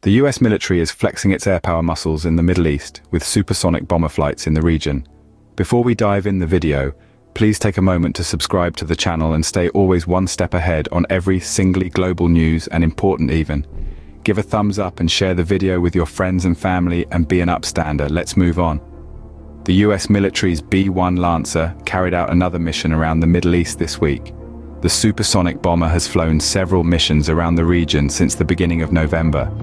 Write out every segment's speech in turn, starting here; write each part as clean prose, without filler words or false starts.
The US military is flexing its air power muscles in the Middle East with supersonic bomber flights in the region. Before we dive in the video, please take a moment to subscribe to the channel and stay always one step ahead on every singly global news and important even. Give a thumbs up and share the video with your friends and family and be an upstander. Let's move on. The US military's B-1 Lancer carried out another mission around the Middle East this week. The supersonic bomber has flown several missions around the region since the beginning of November.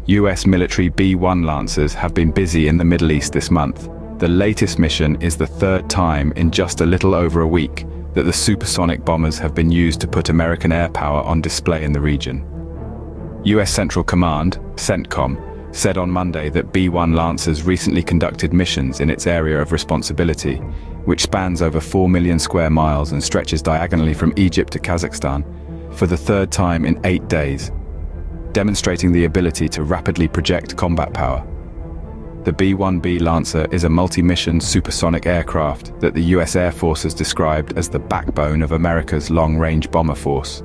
US military B-1 Lancers have been busy in the Middle East this month. The latest mission is the third time in just a little over a week that the supersonic bombers have been used to put American air power on display in the region. US Central Command, CENTCOM, said on Monday that B-1 Lancers recently conducted missions in its area of responsibility, which spans over 4 million square miles and stretches diagonally from Egypt to Kazakhstan, for the third time in 8 days, demonstrating the ability to rapidly project combat power. The B-1B Lancer is a multi-mission supersonic aircraft that the US Air Force has described as the backbone of America's long-range bomber force.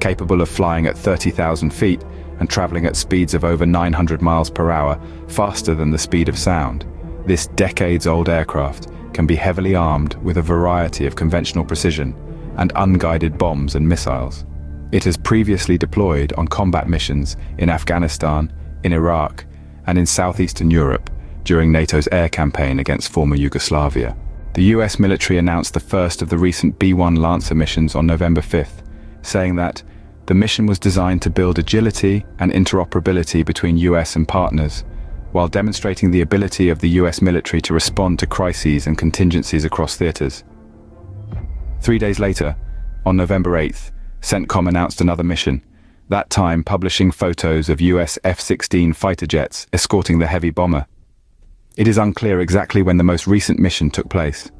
Capable of flying at 30,000 feet and traveling at speeds of over 900 miles per hour, faster than the speed of sound, this decades-old aircraft can be heavily armed with a variety of conventional precision and unguided bombs and missiles. It has previously deployed on combat missions in Afghanistan, in Iraq, and in southeastern Europe during NATO's air campaign against former Yugoslavia. The US military announced the first of the recent B-1 Lancer missions on November 5th, saying that the mission was designed to build agility and interoperability between US and partners, while demonstrating the ability of the US military to respond to crises and contingencies across theaters. 3 days later, on November 8th, CENTCOM announced another mission, that time publishing photos of US F-16 fighter jets escorting the heavy bomber. It is unclear exactly when the most recent mission took place.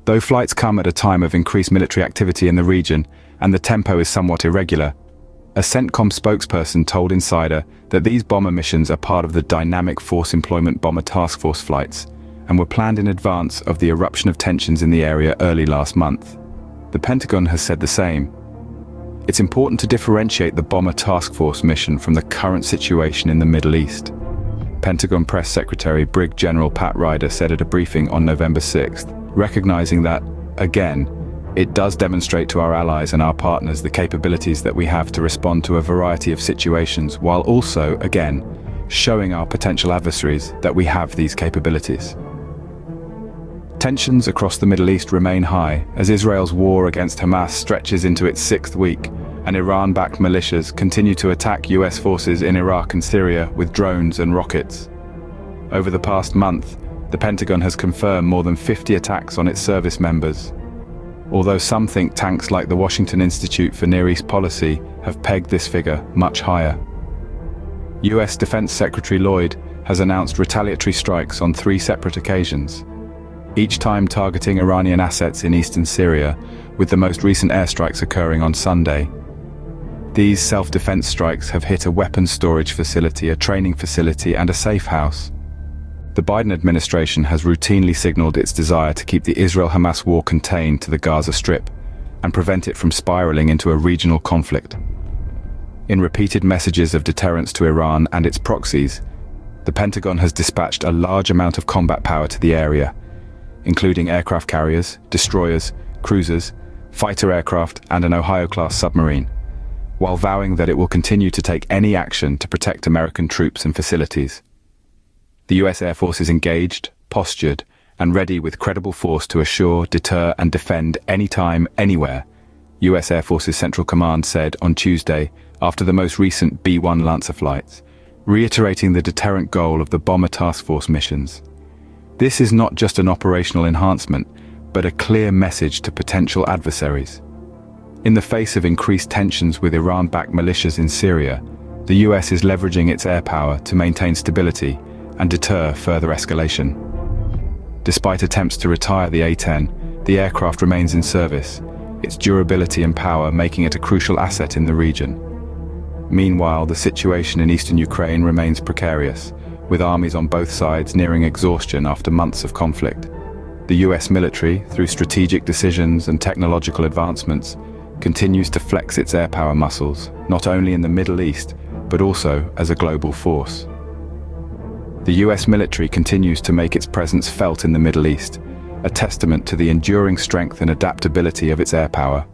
Though flights come at a time of increased military activity in the region and the tempo is somewhat irregular, a CENTCOM spokesperson told Insider that these bomber missions are part of the Dynamic Force Employment Bomber Task Force flights and were planned in advance of the eruption of tensions in the area early last month. The Pentagon has said the same. It's important to differentiate the Bomber Task Force mission from the current situation in the Middle East. Pentagon Press Secretary Brig General Pat Ryder said at a briefing on November 6th, recognizing that, again, it does demonstrate to our allies and our partners the capabilities that we have to respond to a variety of situations, while also, again, showing our potential adversaries that we have these capabilities. Tensions across the Middle East remain high as Israel's war against Hamas stretches into its 6th week, and Iran-backed militias continue to attack US forces in Iraq and Syria with drones and rockets. Over the past month, the Pentagon has confirmed more than 50 attacks on its service members, although some think tanks like the Washington Institute for Near East Policy have pegged this figure much higher. US Defense Secretary Lloyd has announced retaliatory strikes on 3 separate occasions, each time targeting Iranian assets in eastern Syria, with the most recent airstrikes occurring on Sunday. These self-defense strikes have hit a weapons storage facility, a training facility, and a safe house. The Biden administration has routinely signaled its desire to keep the Israel-Hamas war contained to the Gaza Strip and prevent it from spiraling into a regional conflict. In repeated messages of deterrence to Iran and its proxies, the Pentagon has dispatched a large amount of combat power to the area, including aircraft carriers, destroyers, cruisers, fighter aircraft, and an Ohio-class submarine, while vowing that it will continue to take any action to protect American troops and facilities. The US Air Force is engaged, postured, and ready with credible force to assure, deter, and defend anytime, anywhere, US Air Force's Central Command said on Tuesday after the most recent B-1 Lancer flights, reiterating the deterrent goal of the Bomber Task Force missions. This is not just an operational enhancement, but a clear message to potential adversaries. In the face of increased tensions with Iran-backed militias in Syria, the US is leveraging its air power to maintain stability and deter further escalation. Despite attempts to retire the A-10, the aircraft remains in service, its durability and power making it a crucial asset in the region. Meanwhile, the situation in eastern Ukraine remains precarious, with armies on both sides nearing exhaustion after months of conflict. The US military, through strategic decisions and technological advancements, continues to flex its air power muscles, not only in the Middle East, but also as a global force. The US military continues to make its presence felt in the Middle East, a testament to the enduring strength and adaptability of its air power.